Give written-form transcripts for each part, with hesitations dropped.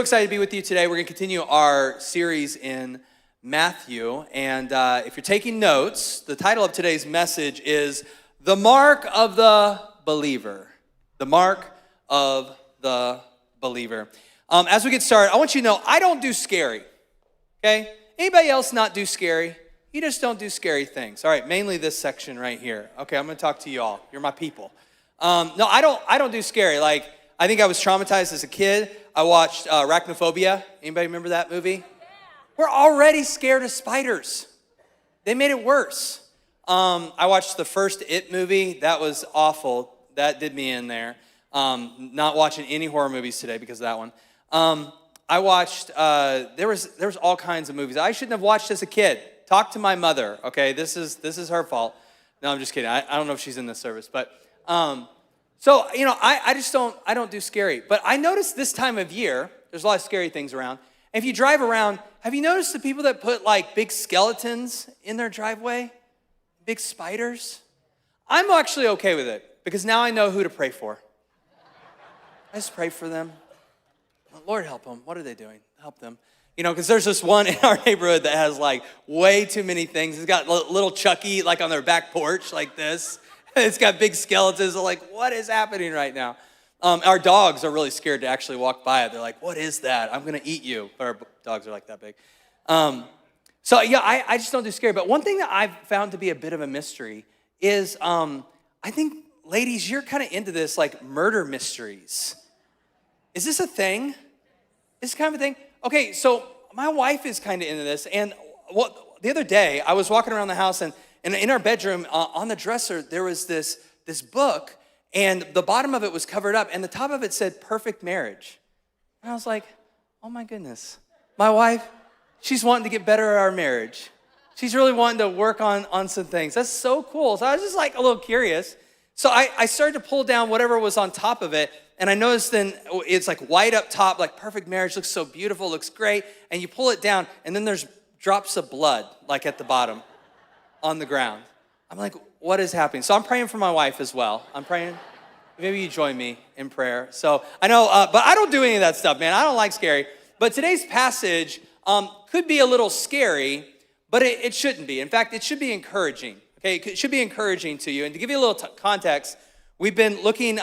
Excited to be with you today. We're going to continue our series in Matthew. And if you're taking notes, the title of today's message is The Mark of the Believer. The Mark of the Believer. As we get started, I want you to know I don't do scary. Okay? Anybody else not do scary? You just don't do scary things. All right, mainly this section right here. Okay, I'm going to talk to you all. You're my people. No, I don't do scary. Like, I think I was traumatized as a kid. I watched Arachnophobia. Anybody remember that movie? Yeah. We're already scared of spiders. They made it worse. I watched the first It movie. That was awful. That did me in there. Not watching any horror movies today because of that one. I watched, there was all kinds of movies I shouldn't have watched as a kid. Talk to my mother, okay? This is her fault. No, I'm just kidding. I don't know if she's in this service, but... So, you know, I don't do scary. But I noticed this time of year, there's a lot of scary things around. And if you drive around, have you noticed the people that put like big skeletons in their driveway? Big spiders? I'm actually okay with it because now I know who to pray for. I just pray for them. Lord, help them. What are they doing? Help them. You know, because there's this one in our neighborhood that has like way too many things. It's got little Chucky like on their back porch like this. It's got big skeletons. They're like, what is happening right now? Our dogs are really scared to actually walk by it. They're like, what is that? I'm going to eat you. Our dogs are like that big. So, yeah, I just don't do scary. But one thing that I've found to be a bit of a mystery is I think, ladies, you're kind of into this, like murder mysteries. Is this a thing? Is this kind of a thing? Okay, so my wife is kind of into this. And the other day, I was walking around the house, and in our bedroom, on the dresser, there was this book, and the bottom of it was covered up, and the top of it said Perfect Marriage. And I was like, oh my goodness. My wife, she's wanting to get better at our marriage. She's really wanting to work on some things. That's so cool. So I was just like a little curious. So I started to pull down whatever was on top of it, and I noticed then it's like white up top, like Perfect Marriage, looks so beautiful, looks great, and you pull it down, and then there's drops of blood, like at the bottom. On the ground. I'm like, what is happening? So I'm praying for my wife as well. I'm praying. Maybe you join me in prayer. So I know, but I don't do any of that stuff, man. I don't like scary. But today's passage could be a little scary, but it shouldn't be. In fact, it should be encouraging. Okay, it should be encouraging to you. And to give you a little context, we've been looking,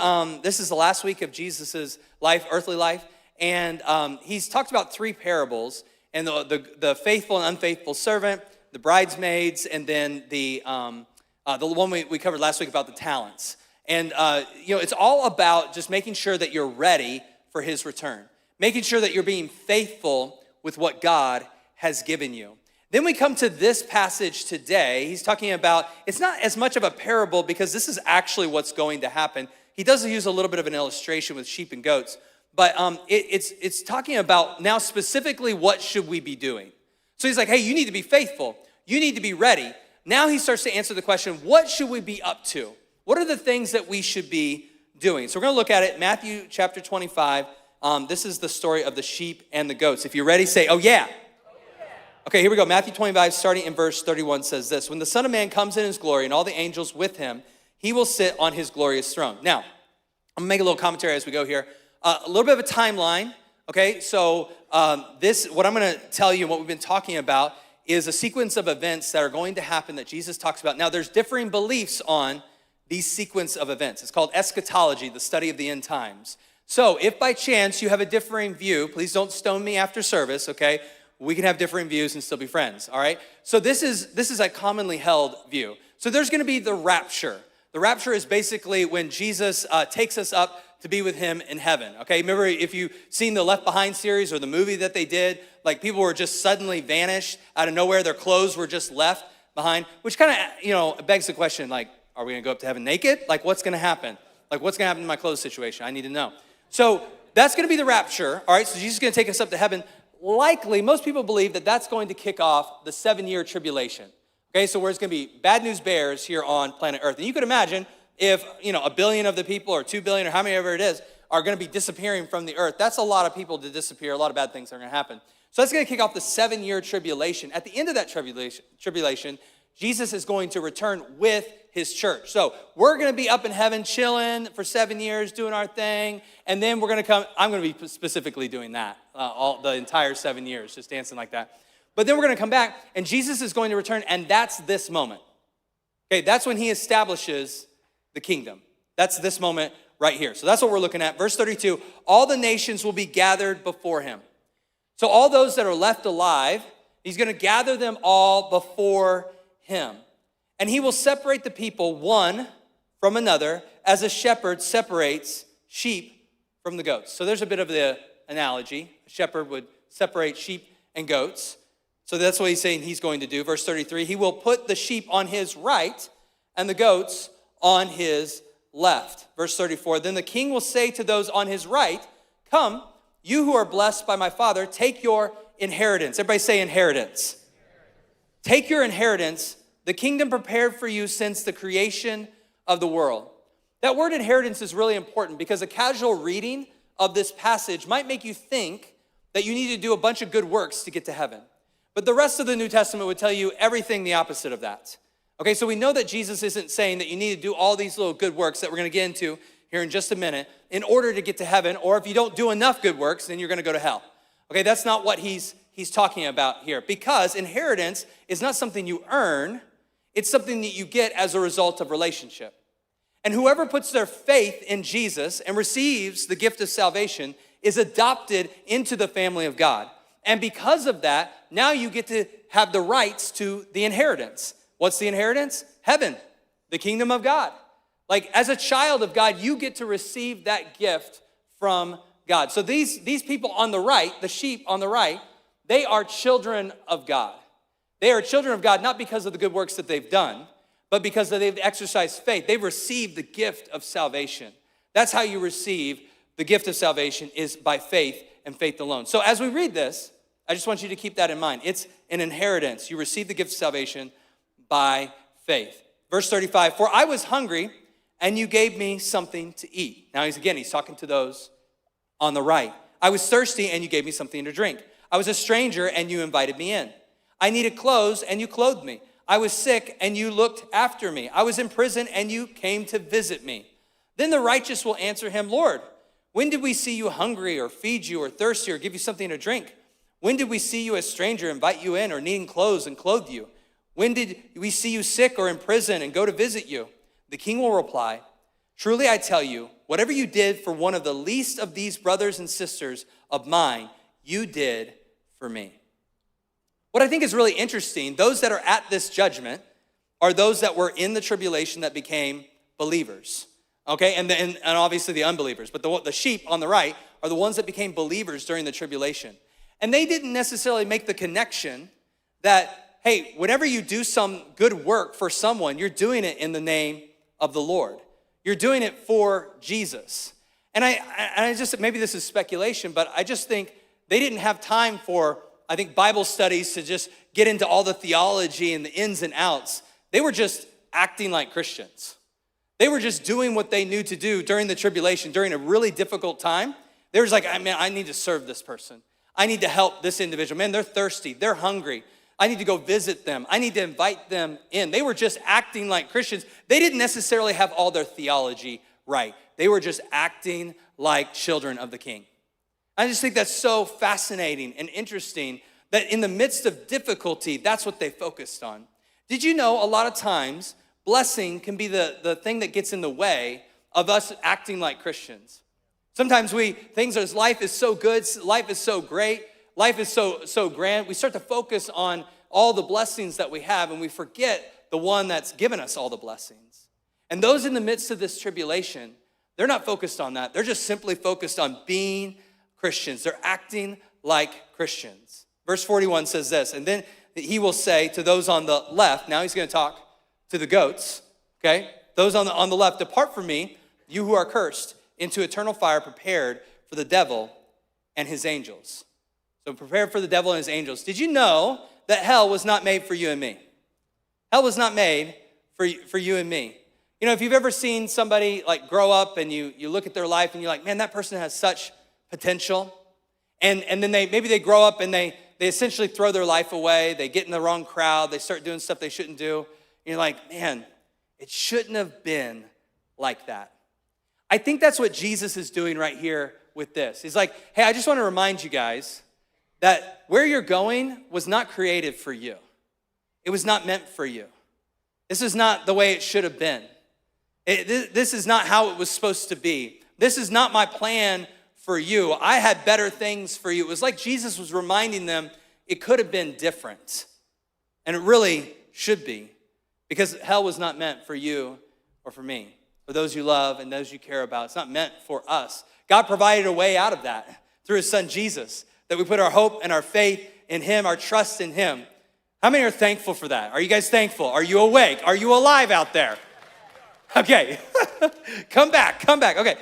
this is the last week of Jesus's life, earthly life, and he's talked about three parables, and the faithful and unfaithful servant, the bridesmaids, and then the one we covered last week about the talents. And, it's all about just making sure that you're ready for his return, making sure that you're being faithful with what God has given you. Then we come to this passage today. He's talking about, it's not as much of a parable because this is actually what's going to happen. He does use a little bit of an illustration with sheep and goats, but it's talking about now specifically what should we be doing. So he's like, hey, you need to be faithful. You need to be ready. Now he starts to answer the question, what should we be up to? What are the things that we should be doing? So we're going to look at it, Matthew chapter 25. This is the story of the sheep and the goats. If you're ready, say, oh yeah. Okay, here we go. Matthew 25, starting in verse 31, says this. When the Son of Man comes in his glory and all the angels with him, he will sit on his glorious throne. Now, I'm going to make a little commentary as we go here. A little bit of a timeline. Okay, so what I'm going to tell you, what we've been talking about, is a sequence of events that are going to happen that Jesus talks about. Now, there's differing beliefs on these sequence of events. It's called eschatology, the study of the end times. So if by chance you have a differing view, please don't stone me after service, okay? We can have differing views and still be friends, all right? So this is a commonly held view. So there's going to be the rapture. The rapture is basically when Jesus takes us up to be with him in heaven, okay? Remember, if you've seen the Left Behind series or the movie that they did, like people were just suddenly vanished out of nowhere. Their clothes were just left behind, which kind of, begs the question, like, are we going to go up to heaven naked? Like, what's going to happen? Like, what's going to happen in my clothes situation? I need to know. So that's going to be the rapture, all right? So Jesus is going to take us up to heaven. Likely, most people believe that that's going to kick off the 7-year tribulation, okay? So where it's going to be bad news bears here on planet Earth. And you could imagine if, 1 billion of the people or 2 billion or how many ever it is are going to be disappearing from the earth. That's a lot of people to disappear. A lot of bad things are going to happen. So that's going to kick off the 7-year tribulation. At the end of that tribulation, Jesus is going to return with his church. So we're going to be up in heaven chilling for 7 years, doing our thing. And then we're going to come, I'm going to be specifically doing that. all the entire 7 years, just dancing like that. But then we're going to come back, and Jesus is going to return, and that's this moment. Okay, that's when he establishes the kingdom. That's this moment right here. So that's what we're looking at. Verse 32, all the nations will be gathered before him. So all those that are left alive, he's going to gather them all before him. And he will separate the people one from another as a shepherd separates sheep from the goats. So there's a bit of the analogy. A shepherd would separate sheep and goats. So that's what he's saying he's going to do. Verse 33, he will put the sheep on his right and the goats on his left. Verse 34, then the king will say to those on his right, come, you who are blessed by my Father, take your inheritance. Everybody say inheritance. Take your inheritance, the kingdom prepared for you since the creation of the world. That word inheritance is really important because a casual reading of this passage might make you think that you need to do a bunch of good works to get to heaven. But the rest of the New Testament would tell you everything the opposite of that. Okay, so we know that Jesus isn't saying that you need to do all these little good works that we're going to get into here in just a minute in order to get to heaven, or if you don't do enough good works, then you're going to go to hell. Okay, that's not what he's talking about here, because inheritance is not something you earn, it's something that you get as a result of relationship. And whoever puts their faith in Jesus and receives the gift of salvation is adopted into the family of God. And because of that, now you get to have the rights to the inheritance. What's the inheritance? Heaven, the kingdom of God. Like as a child of God, you get to receive that gift from God. So these people on the right, the sheep on the right, they are children of God. They are children of God not because of the good works that they've done, but because they've exercised faith. They've received the gift of salvation. That's how you receive the gift of salvation, is by faith and faith alone. So as we read this, I just want you to keep that in mind. It's an inheritance. You receive the gift of salvation by faith. Verse 35, for I was hungry and you gave me something to eat. Now he's talking to those on the right. I was thirsty and you gave me something to drink. I was a stranger and you invited me in. I needed clothes and you clothed me. I was sick and you looked after me. I was in prison and you came to visit me. Then the righteous will answer him, Lord, when did we see you hungry or feed you or thirsty or give you something to drink? When did we see you a stranger, invite you in, or needing clothes and clothe you? When did we see you sick or in prison and go to visit you? The king will reply, truly I tell you, whatever you did for one of the least of these brothers and sisters of mine, you did for me. What I think is really interesting, those that are at this judgment are those that were in the tribulation that became believers. Okay, and obviously the unbelievers, but the sheep on the right are the ones that became believers during the tribulation. And they didn't necessarily make the connection that, hey, whenever you do some good work for someone, you're doing it in the name of the Lord. You're doing it for Jesus. And I just, maybe this is speculation, but I just think they didn't have time for, I think, Bible studies to just get into all the theology and the ins and outs. They were just acting like Christians. They were just doing what they knew to do during the tribulation, during a really difficult time. They were just like, I need to serve this person. I need to help this individual. Man, they're thirsty. They're hungry. I need to go visit them. I need to invite them in. They were just acting like Christians. They didn't necessarily have all their theology right. They were just acting like children of the King. I just think that's so fascinating and interesting that in the midst of difficulty, that's what they focused on. Did you know a lot of times blessing can be the thing that gets in the way of us acting like Christians? Sometimes life is so good, life is so great, life is so grand. We start to focus on all the blessings that we have and we forget the one that's given us all the blessings. And those in the midst of this tribulation, they're not focused on that. They're just simply focused on being Christians. They're acting like Christians. Verse 41 says this, and then he will say to those on the left, now he's going to talk to the goats, okay? Those on the left, depart from me, you who are cursed, into eternal fire prepared for the devil and his angels. So prepared for the devil and his angels. Did you know that hell was not made for you and me? Hell was not made for you and me. You know, if you've ever seen somebody like grow up and you look at their life and you're like, man, that person has such potential. And then maybe they grow up and they essentially throw their life away. They get in the wrong crowd. They start doing stuff they shouldn't do. And you're like, man, it shouldn't have been like that. I think that's what Jesus is doing right here with this. He's like, hey, I just want to remind you guys that where you're going was not created for you. It was not meant for you. This is not the way it should have been. This is not how it was supposed to be. This is not my plan for you. I had better things for you. It was like Jesus was reminding them it could have been different. And it really should be, because hell was not meant for you or for me, for those you love and those you care about. It's not meant for us. God provided a way out of that through his son Jesus, that we put our hope and our faith in him, our trust in him. How many are thankful for that? Are you guys thankful? Are you awake? Are you alive out there? Okay, come back. Okay,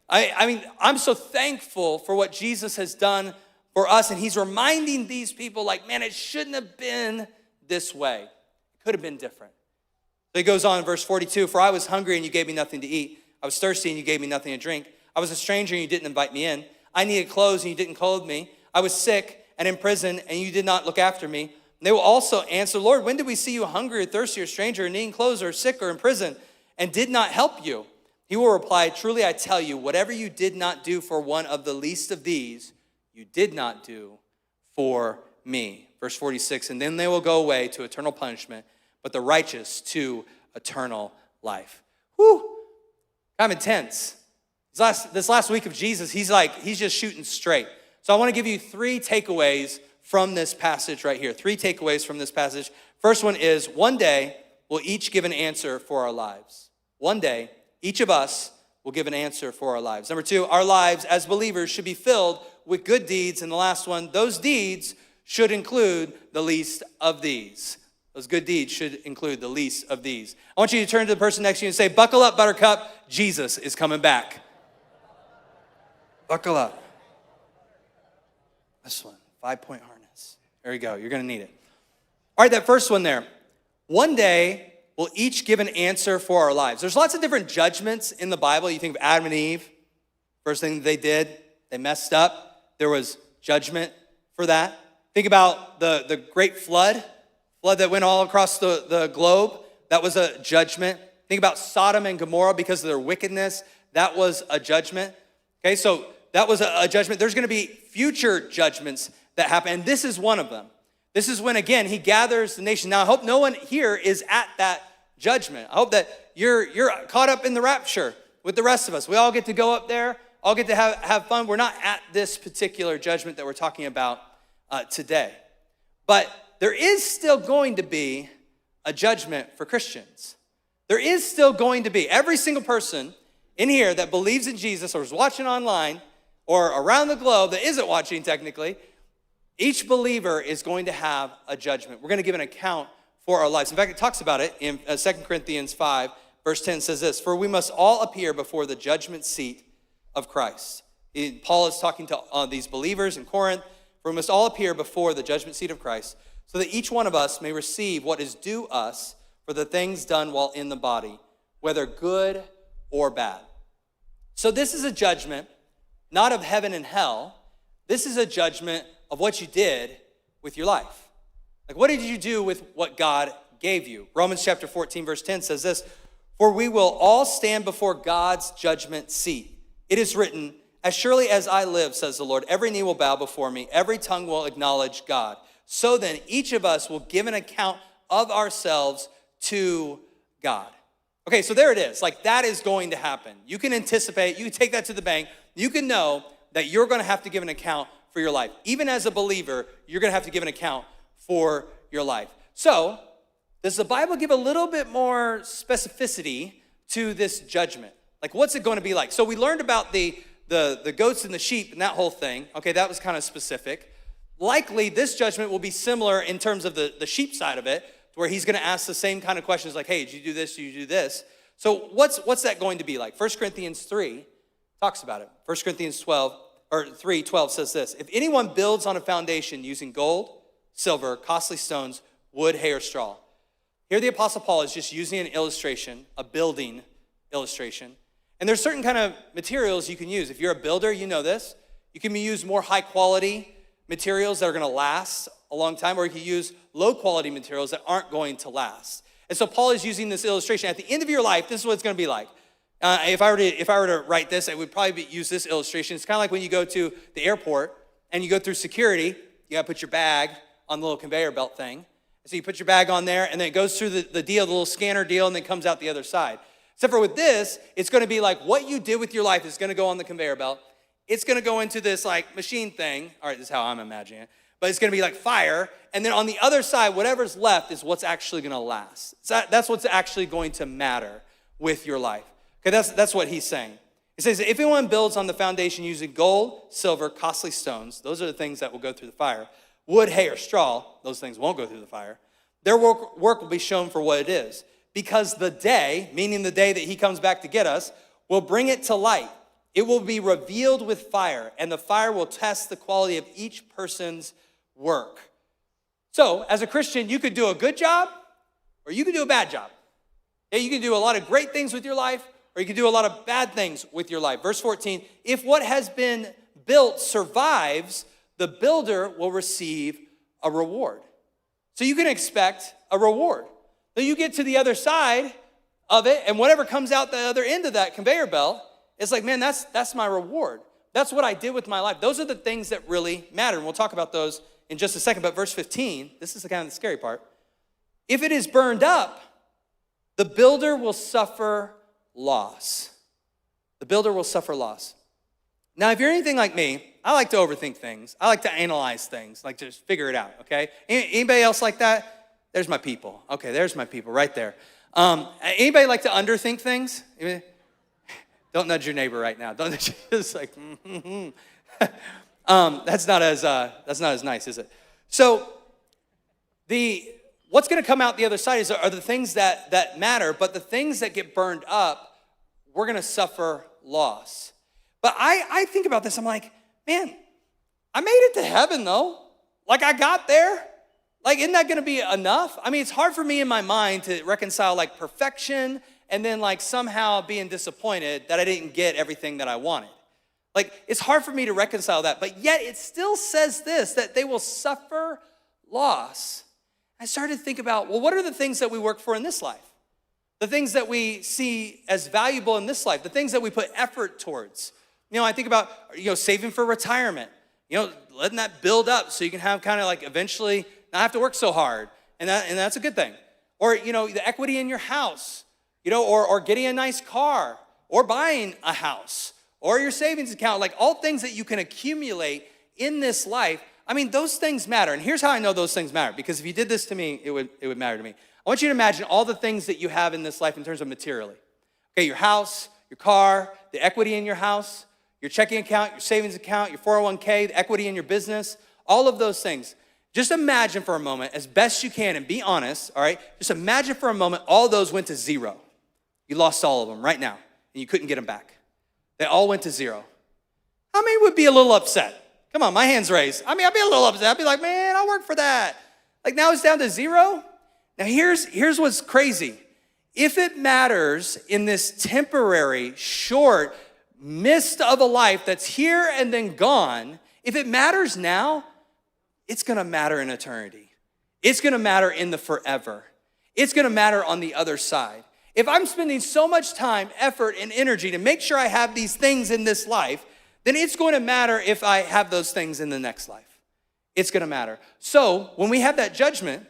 I mean, I'm so thankful for what Jesus has done for us, and he's reminding these people, like, man, it shouldn't have been this way. It could have been different. So he goes on in verse 42, for I was hungry and you gave me nothing to eat. I was thirsty and you gave me nothing to drink. I was a stranger and you didn't invite me in. I needed clothes and you didn't clothe me. I was sick and in prison and you did not look after me. And they will also answer, Lord, when did we see you hungry or thirsty or stranger or needing clothes or sick or in prison and did not help you? He will reply, truly I tell you, whatever you did not do for one of the least of these, you did not do for me. Verse 46, and then they will go away to eternal punishment, but the righteous to eternal life. Whew, kind of intense. This last week of Jesus, he's just shooting straight. So I want to give you 3 takeaways from this passage right here. 3 takeaways from this passage. First one is, one day we'll each give an answer for our lives. One day, each of us will give an answer for our lives. Number 2, our lives as believers should be filled with good deeds. And the last one, those deeds should include the least of these. Those good deeds should include the least of these. I want you to turn to the person next to you and say, buckle up, Buttercup. Jesus is coming back. Buckle up. This one, 5-point harness. There you go. You're going to need it. All right, that first one there. One day, we'll each give an answer for our lives. There's lots of different judgments in the Bible. You think of Adam and Eve. First thing they did, they messed up. There was judgment for that. Think about the great flood that went all across the globe. That was a judgment. Think about Sodom and Gomorrah because of their wickedness. That was a judgment. Okay, so that was a judgment. There's going to be future judgments that happen, and this is one of them. This is when, again, he gathers the nation. Now, I hope no one here is at that judgment. I hope that you're caught up in the rapture with the rest of us. We all get to go up there, all get to have fun. We're not at this particular judgment that we're talking about today. But there is still going to be a judgment for Christians. There is still going to be. Every single person in here that believes in Jesus or is watching online or around the globe that isn't watching technically, each believer is going to have a judgment. We're going to give an account for our lives. In fact, it talks about it in 2 Corinthians 5, verse 10 says this, for we must all appear before the judgment seat of Christ. Paul is talking to these believers in Corinth, for we must all appear before the judgment seat of Christ, so that each one of us may receive what is due us for the things done while in the body, whether good or bad. So this is a judgment, not of heaven and hell. This is a judgment of what you did with your life. Like, what did you do with what God gave you? Romans chapter 14, verse 10 says this, for we will all stand before God's judgment seat. It is written, as surely as I live, says the Lord, every knee will bow before me, every tongue will acknowledge God. So then, each of us will give an account of ourselves to God. Okay, so there it is. Like, that is going to happen. You can anticipate, you can take that to the bank. You can know that you're going to have to give an account for your life. Even as a believer, you're going to have to give an account for your life. So, does the Bible give a little bit more specificity to this judgment? Like, what's it going to be like? So we learned about the goats and the sheep and that whole thing. Okay, that was kind of specific. Likely, this judgment will be similar in terms of the sheep side of it, where he's going to ask the same kind of questions like, hey, did you do this? Did you do this? So what's that going to be like? 1 Corinthians 3 talks about it. 1 Corinthians 3:12 says this, if anyone builds on a foundation using gold, silver, costly stones, wood, hay, or straw. Here the Apostle Paul is just using an illustration, a building illustration. And there's certain kind of materials you can use. If you're a builder, you know this. You can use more high quality materials that are going to last a long time, or you can use low quality materials that aren't going to last. And so Paul is using this illustration. At the end of your life, this is what it's going to be like. If I were to write this, I would probably use this illustration. It's kind of like when you go to the airport and you go through security. You got to put your bag on the little conveyor belt thing. So you put your bag on there, and then it goes through the deal, the little scanner deal, and then comes out the other side. Except for with this, it's going to be like what you did with your life is going to go on the conveyor belt. It's going to go into this like machine thing. All right, this is how I'm imagining it. But it's going to be like fire. And then on the other side, whatever's left is what's actually going to last. So that's what's actually going to matter with your life. Okay, that's what he's saying. He says, if anyone builds on the foundation using gold, silver, costly stones, those are the things that will go through the fire. Wood, hay, or straw, those things won't go through the fire. Their work will be shown for what it is. Because the day, meaning the day that he comes back to get us, will bring it to light. It will be revealed with fire, and the fire will test the quality of each person's work. So, as a Christian, you could do a good job, or you could do a bad job. Yeah, you can do a lot of great things with your life, or you can do a lot of bad things with your life. Verse 14, if what has been built survives, the builder will receive a reward. So you can expect a reward. So you get to the other side of it, and whatever comes out the other end of that conveyor belt, it's like, man, that's my reward. That's what I did with my life. Those are the things that really matter, and we'll talk about those in just a second. But verse 15, this is the kind of the scary part. If it is burned up, the builder will suffer loss. The builder will suffer loss. Now, if you're anything like me, I like to overthink things. I like to analyze things, like just figure it out, okay? Anybody else like that? There's my people. Okay, there's my people right there. Anybody like to underthink things? Don't nudge your neighbor right now. Don't nudge. It's like, that's not as nice, is it? So what's going to come out the other side are the things that matter, but the things that get burned up, we're going to suffer loss. But I think about this. I'm like, man, I made it to heaven though. Like I got there. Like, isn't that going to be enough? I mean, it's hard for me in my mind to reconcile like perfection and then like somehow being disappointed that I didn't get everything that I wanted. Like, it's hard for me to reconcile that, but yet it still says this, that they will suffer loss. I started to think about, well, what are the things that we work for in this life? The things that we see as valuable in this life, the things that we put effort towards. I think about, saving for retirement, letting that build up so you can have kind of like eventually not have to work so hard. And that's a good thing. Or, the equity in your house, or getting a nice car, or buying a house, or your savings account, like all things that you can accumulate in this life. I mean, those things matter. And here's how I know those things matter, because if you did this to me, it would matter to me. I want you to imagine all the things that you have in this life in terms of materially. Okay, your house, your car, the equity in your house, your checking account, your savings account, your 401k, the equity in your business, all of those things. Just imagine for a moment, as best you can, and be honest, all right? Just imagine for a moment all those went to zero. You lost all of them right now, and you couldn't get them back. They all went to zero. How many would be a little upset? Come on, my hand's raised. I mean, I'd be a little upset. I'd be like, man, I worked for that. Like now it's down to zero. Now here's what's crazy. If it matters in this temporary, short mist of a life that's here and then gone, if it matters now, it's going to matter in eternity. It's going to matter in the forever. It's going to matter on the other side. If I'm spending so much time, effort, and energy to make sure I have these things in this life, then it's going to matter if I have those things in the next life. It's going to matter. So when we have that judgment,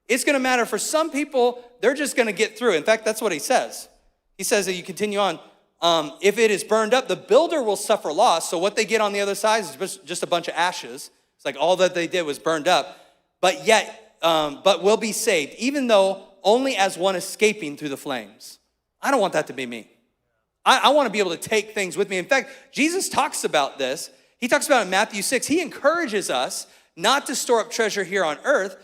it's going to matter. For some people, they're just going to get through. In fact, that's what he says. He says that you continue on. If it is burned up, the builder will suffer loss. So what they get on the other side is just a bunch of ashes. It's like all that they did was burned up. But will be saved, even though only as one escaping through the flames. I don't want that to be me. I want to be able to take things with me. In fact, Jesus talks about this. He talks about it in Matthew 6. He encourages us not to store up treasure here on earth.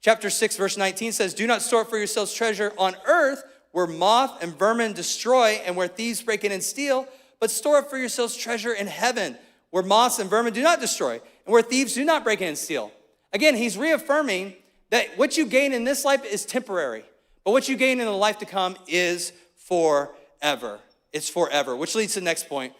Chapter 6, verse 19 says, do not store up for yourselves treasure on earth where moth and vermin destroy and where thieves break in and steal, but store up for yourselves treasure in heaven where moths and vermin do not destroy and where thieves do not break in and steal. Again, he's reaffirming that what you gain in this life is temporary, but what you gain in the life to come is forever. It's forever, which leads to the next point.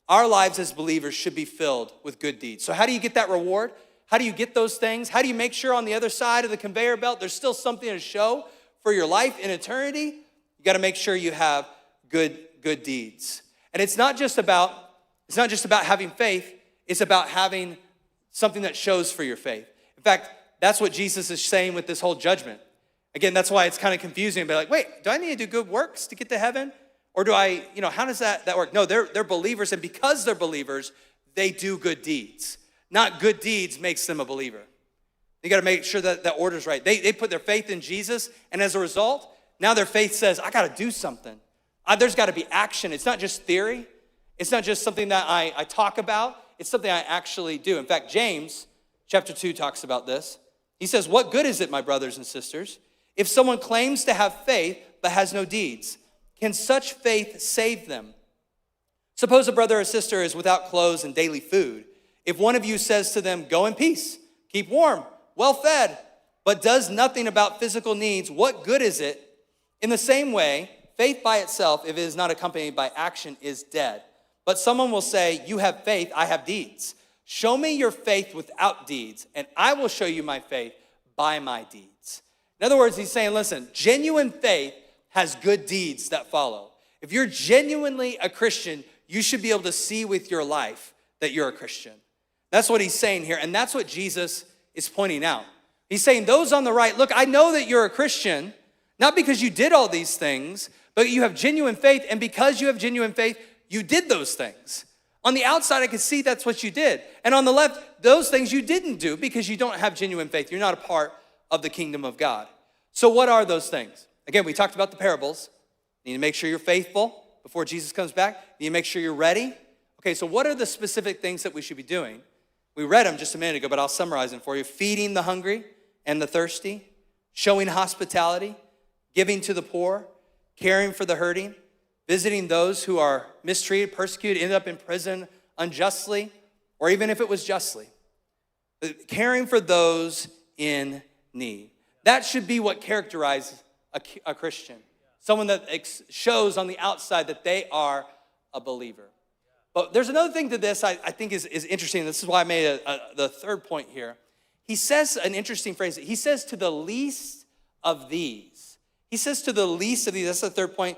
Our lives as believers should be filled with good deeds. So how do you get that reward? How do you get those things? How do you make sure on the other side of the conveyor belt there's still something to show for your life in eternity? You got to make sure you have good good deeds. And it's not just about having faith, it's about having something that shows for your faith. In fact, that's what Jesus is saying with this whole judgment. Again, that's why it's kind of confusing. Be like, wait, do I need to do good works to get to heaven? Or do I, how does that work? No, they're believers, and because they're believers, they do good deeds. Not good deeds makes them a believer. You got to make sure that order's right. They put their faith in Jesus, and as a result, now their faith says, I got to do something. There's got to be action. It's not just theory. It's not just something that I talk about. It's something I actually do. In fact, James chapter 2 talks about this. He says, what good is it, my brothers and sisters, if someone claims to have faith but has no deeds? Can such faith save them? Suppose a brother or sister is without clothes and daily food. If one of you says to them, go in peace, keep warm, well fed, but does nothing about physical needs, what good is it? In the same way, faith by itself, if it is not accompanied by action, is dead. But someone will say, you have faith, I have deeds. Show me your faith without deeds, and I will show you my faith by my deeds. In other words, he's saying, listen, genuine faith has good deeds that follow. If you're genuinely a Christian, you should be able to see with your life that you're a Christian. That's what he's saying here, and that's what Jesus is pointing out. He's saying, those on the right, look, I know that you're a Christian, not because you did all these things, but you have genuine faith, and because you have genuine faith, you did those things. On the outside, I can see that's what you did. And on the left, those things you didn't do because you don't have genuine faith. You're not a part of the kingdom of God. So what are those things? Again, we talked about the parables. You need to make sure you're faithful before Jesus comes back. You need to make sure you're ready. Okay, so what are the specific things that we should be doing? We read them just a minute ago, but I'll summarize them for you. Feeding the hungry and the thirsty, showing hospitality, giving to the poor, caring for the hurting, visiting those who are mistreated, persecuted, ended up in prison unjustly, or even if it was justly. Caring for those in need. That should be what characterizes a Christian. Someone that shows on the outside that they are a believer. But there's another thing to this I think is interesting. This is why I made the third point here. He says an interesting phrase. He says to the least of these. He says to the least of these. That's the third point.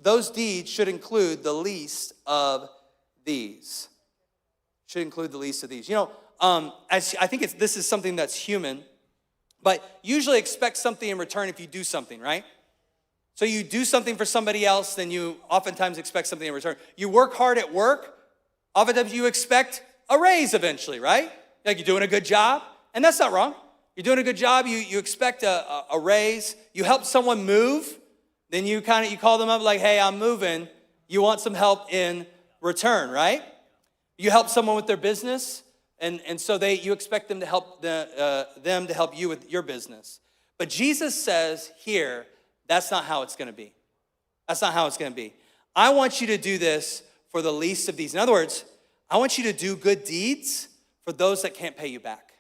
Those deeds should include the least of these. Should include the least of these. As I think this is something that's human, but usually expect something in return if you do something, right? So you do something for somebody else, then you oftentimes expect something in return. You work hard at work, oftentimes you expect a raise eventually, right? Like you're doing a good job, and that's not wrong. You're doing a good job, you expect a raise. You help someone move, then you call them up like, hey, I'm moving. You want some help in return, right? You help someone with their business, and so you expect them to help them to help you with your business. But Jesus says here, that's not how it's going to be. That's not how it's going to be. I want you to do this for the least of these. In other words, I want you to do good deeds for those that can't pay you back,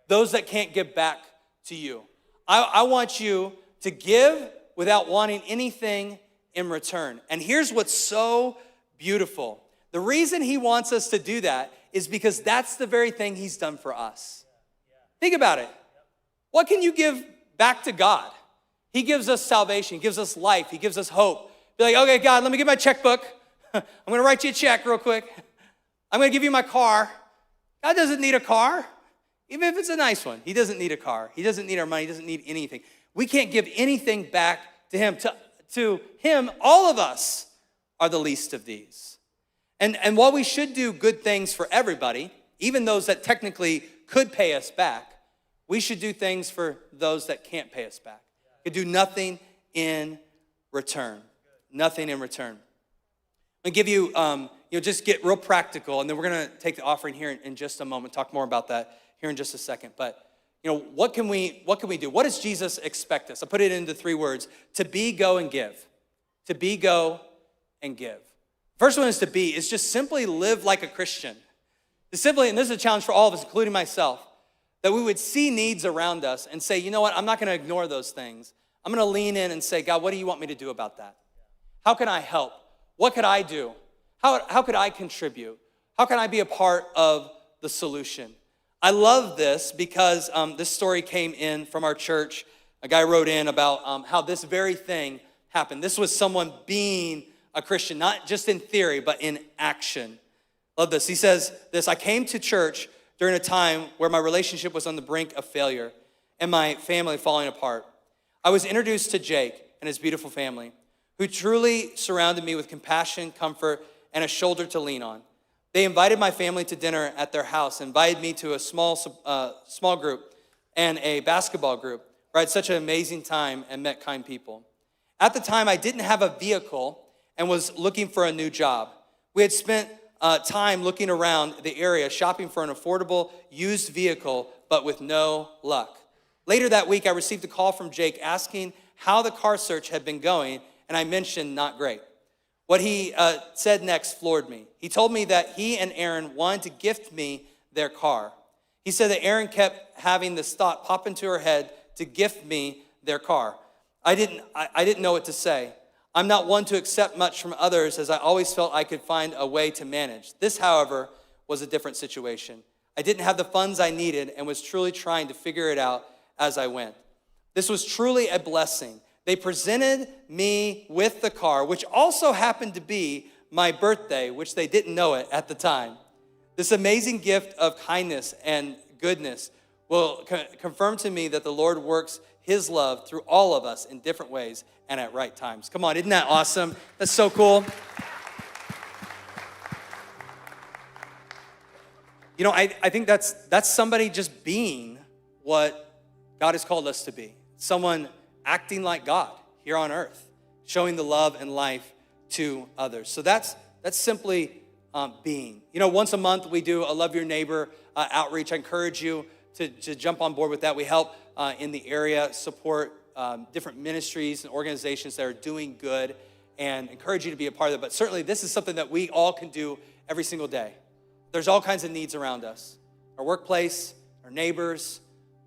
those that can't give back to you. I want you to give without wanting anything in return. And here's what's so beautiful. The reason he wants us to do that is because that's the very thing he's done for us. Think about it. What can you give back to God? He gives us salvation. He gives us life. He gives us hope. Be like, okay, God, let me get my checkbook. I'm going to write you a check real quick. I'm going to give you my car. God doesn't need a car, even if it's a nice one. He doesn't need a car. He doesn't need our money. He doesn't need anything. We can't give anything back to him. To him, all of us are the least of these. And while we should do good things for everybody, even those that technically could pay us back, we should do things for those that can't pay us back. Could do nothing in return. Nothing in return. I'm going to give you, just get real practical, and then we're going to take the offering here in just a moment, talk more about that here in just a second. But, what can we do? What does Jesus expect us? I put it into 3 words: to be, go, and give. To be, go, and give. First one is to be. It's just simply live like a Christian. It's simply, and this is a challenge for all of us, including myself, that we would see needs around us and say, you know what, I'm not going to ignore those things. I'm going to lean in and say, God, what do you want me to do about that? How can I help? What could I do? How could I contribute? How can I be a part of the solution? I love this because this story came in from our church. A guy wrote in about how this very thing happened. This was someone being a Christian, not just in theory, but in action. Love this. He says this, I came to church during a time where my relationship was on the brink of failure and my family falling apart. I was introduced to Jake and his beautiful family, who truly surrounded me with compassion, comfort, and a shoulder to lean on. They invited my family to dinner at their house, invited me to a small group and a basketball group where I had such an amazing time and met kind people. At the time, I didn't have a vehicle and was looking for a new job. We had spent time looking around the area, shopping for an affordable used vehicle, but with no luck. Later that week, I received a call from Jake asking how the car search had been going, and I mentioned not great. What he said next floored me. He told me that he and Aaron wanted to gift me their car. He said that Aaron kept having this thought pop into her head to gift me their car. I didn't know what to say. I'm not one to accept much from others, as I always felt I could find a way to manage. This, however, was a different situation. I didn't have the funds I needed and was truly trying to figure it out as I went. This was truly a blessing. They presented me with the car, which also happened to be my birthday, which they didn't know it at the time. This amazing gift of kindness and goodness will confirm to me that the Lord works his love through all of us in different ways and at right times. Come on, isn't that awesome? That's so cool. You know, I think that's somebody just being what God has called us to be. Someone acting like God here on earth, showing the love and life to others. So that's simply being. You know, once a month we do a Love Your Neighbor outreach. I encourage you to jump on board with that. We help in the area support different ministries and organizations that are doing good, and encourage you to be a part of it. But certainly this is something that we all can do every single day. There's all kinds of needs around us. Our workplace, our neighbors,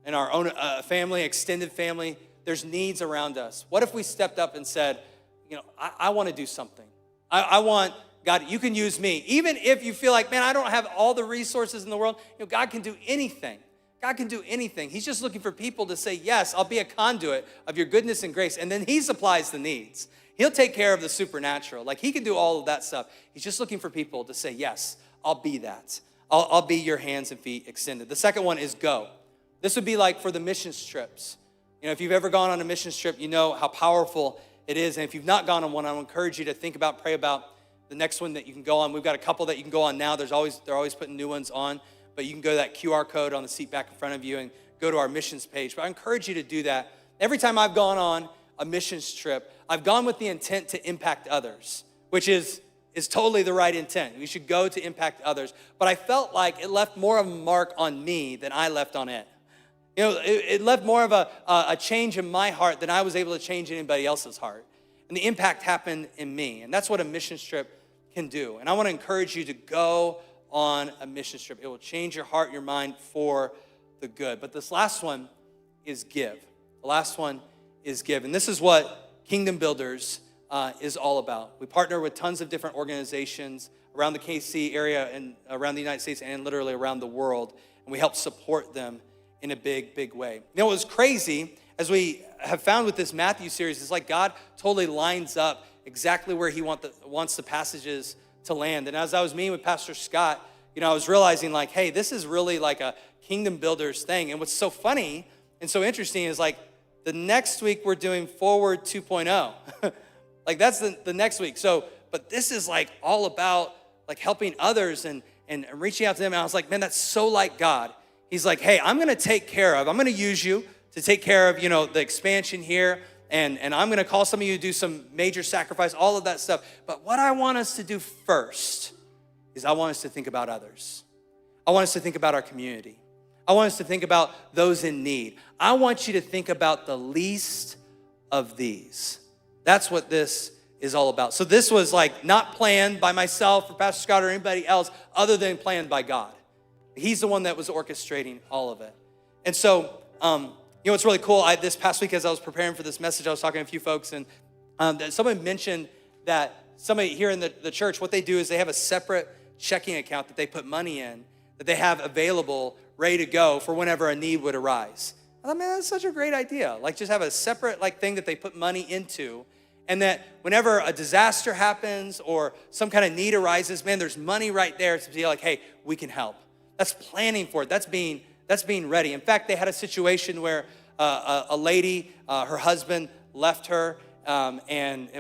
and our own family, extended family. There's needs around us. What if we stepped up and said, you know, I want to do something. I want, God, you can use me. Even if you feel like, man, I don't have all the resources in the world, you know, God can do anything. God can do anything. He's just looking for people to say, yes, I'll be a conduit of your goodness and grace. And then he supplies the needs. He'll take care of the supernatural. Like, he can do all of that stuff. He's just looking for people to say, yes, I'll be that. I'll be your hands and feet extended. The second one is go. This would be like for the missions trips. You know, if you've ever gone on a missions trip, you know how powerful it is. And if you've not gone on one, I would encourage you to think about, pray about the next one that you can go on. We've got a couple that you can go on now. They're always putting new ones on. But you can go to that QR code on the seat back in front of you and go to our missions page. But I encourage you to do that. Every time I've gone on a missions trip, I've gone with the intent to impact others, which is totally the right intent. We should go to impact others. But I felt like it left more of a mark on me than I left on it. You know, it left more of a change in my heart than I was able to change in anybody else's heart. And the impact happened in me. And that's what a missions trip can do. And I want to encourage you to go on a missions trip. It will change your heart, your mind for the good. But this last one is give. The last one is give. And this is what Kingdom Builders is all about. We partner with tons of different organizations around the KC area and around the United States and literally around the world. And we help support them in a big, big way. You know, it was crazy, as we have found with this Matthew series, it's like God totally lines up exactly where he wants the passages to land. And as I was meeting with Pastor Scott, you know, I was realizing like, hey, this is really like a Kingdom Builders thing. And what's so funny and so interesting is like the next week we're doing Forward 2.0. Like that's the next week. So, but this is like all about like helping others and reaching out to them. And I was like, man, that's so like God. He's like, hey, I'm going to use you to take care of, you know, the expansion here. And I'm going to call some of you to do some major sacrifice, all of that stuff. But what I want us to do first is I want us to think about others. I want us to think about our community. I want us to think about those in need. I want you to think about the least of these. That's what this is all about. So this was like not planned by myself or Pastor Scott or anybody else other than planned by God. He's the one that was orchestrating all of it. And so, you know, it's really cool. This past week, as I was preparing for this message, I was talking to a few folks, and someone mentioned that somebody here in the church, what they do is they have a separate checking account that they put money in, that they have available, ready to go for whenever a need would arise. I thought, man, that's such a great idea. Like, just have a separate like thing that they put money into, And that whenever a disaster happens or some kind of need arises, man, there's money right there to be like, hey, we can help. That's planning for it. That's being ready. In fact, they had a situation where a lady, her husband left her and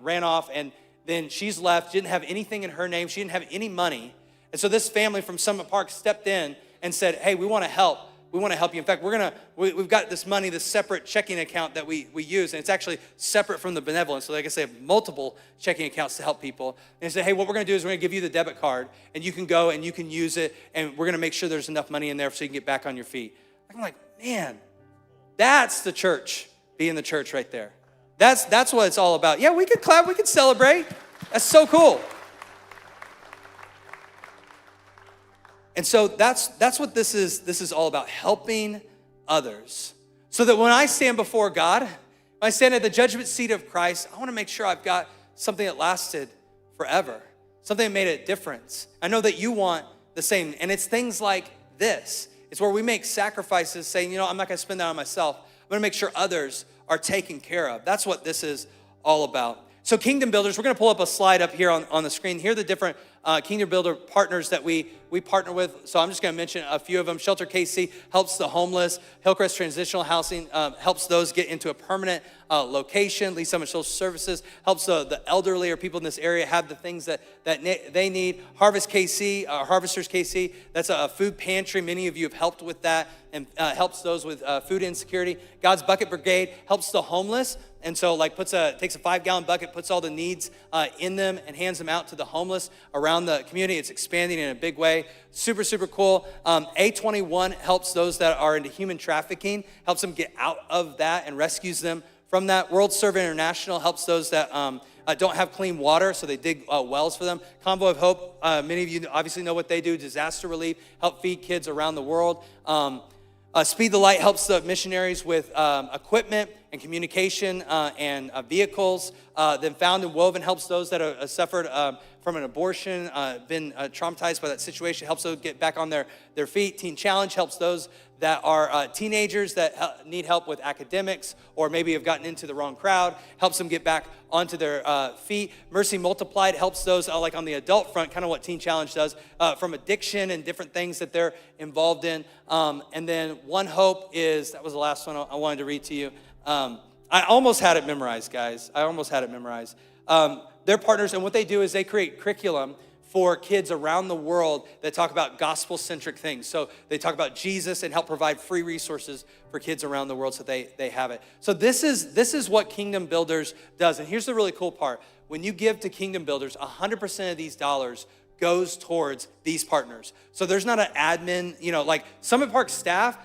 ran off, and then she's left, didn't have anything in her name. She didn't have any money. And so this family from Summit Park stepped in and said, hey, we want to help. We want to help you. In fact, we've got this money, this separate checking account that we use, and it's actually separate from the benevolence. So like I say, have multiple checking accounts to help people. And they say, hey, what we're going to do is we're going to give you the debit card, and you can go and you can use it, and we're going to make sure there's enough money in there so you can get back on your feet. I'm like, man, that's the church being the church right there. That's what it's all about. Yeah, we could clap, we could celebrate. That's so cool. And so that's what this is. This is all about, helping others. So that when I stand before God, when I stand at the judgment seat of Christ, I want to make sure I've got something that lasted forever, something that made a difference. I know that you want the same. And it's things like this. It's where we make sacrifices saying, I'm not going to spend that on myself. I'm going to make sure others are taken care of. That's what this is all about. So Kingdom Builders, we're going to pull up a slide up here on the screen. Here are the different Kingdom Builder partners that we partner with. So I'm just going to mention a few of them. Shelter KC helps the homeless. Hillcrest Transitional Housing helps those get into a permanent location. Lee Summit Social Services helps the elderly or people in this area have the things that they need. Harvest KC, Harvesters KC, that's a food pantry. Many of you have helped with that and helps those with food insecurity. God's Bucket Brigade helps the homeless. And so takes a 5-gallon bucket, puts all the needs in them and hands them out to the homeless around the community. It's expanding in a big way. Super, super cool. A21 helps those that are into human trafficking, helps them get out of that and rescues them from that. World Serve International helps those that don't have clean water, so they dig wells for them. Convoy of Hope, many of you obviously know what they do, disaster relief, help feed kids around the world. Speed the Light helps the missionaries with equipment and communication and vehicles. Then Found and Woven helps those that have suffered from an abortion, been traumatized by that situation, helps them get back on their feet. Teen Challenge helps those that are teenagers that need help with academics or maybe have gotten into the wrong crowd, helps them get back onto their feet. Mercy Multiplied helps those like on the adult front, kind of what Teen Challenge does, from addiction and different things that they're involved in. And then One Hope that was the last one I wanted to read to you. I almost had it memorized, guys. They're partners, and what they do is they create curriculum for kids around the world that talk about gospel-centric things. So they talk about Jesus and help provide free resources for kids around the world so they have it. So this is what Kingdom Builders does. And here's the really cool part. When you give to Kingdom Builders, 100% of these dollars goes towards these partners. So there's not an admin, like Summit Park staff,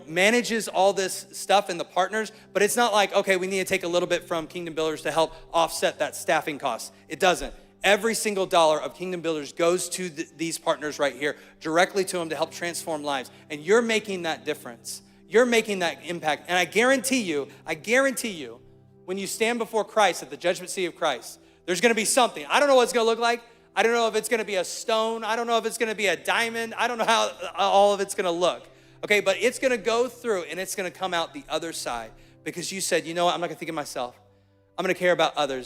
manages all this stuff and the partners, but it's not like, okay, we need to take a little bit from Kingdom Builders to help offset that staffing cost. It doesn't. Every single dollar of Kingdom Builders goes to these partners right here, directly to them to help transform lives. And you're making that difference. You're making that impact. And I guarantee you, when you stand before Christ at the judgment seat of Christ, there's going to be something. I don't know what it's going to look like. I don't know if it's going to be a stone. I don't know if it's going to be a diamond. I don't know how all of it's going to look. Okay, but it's going to go through and it's going to come out the other side because you said, I'm not going to think of myself. I'm going to care about others.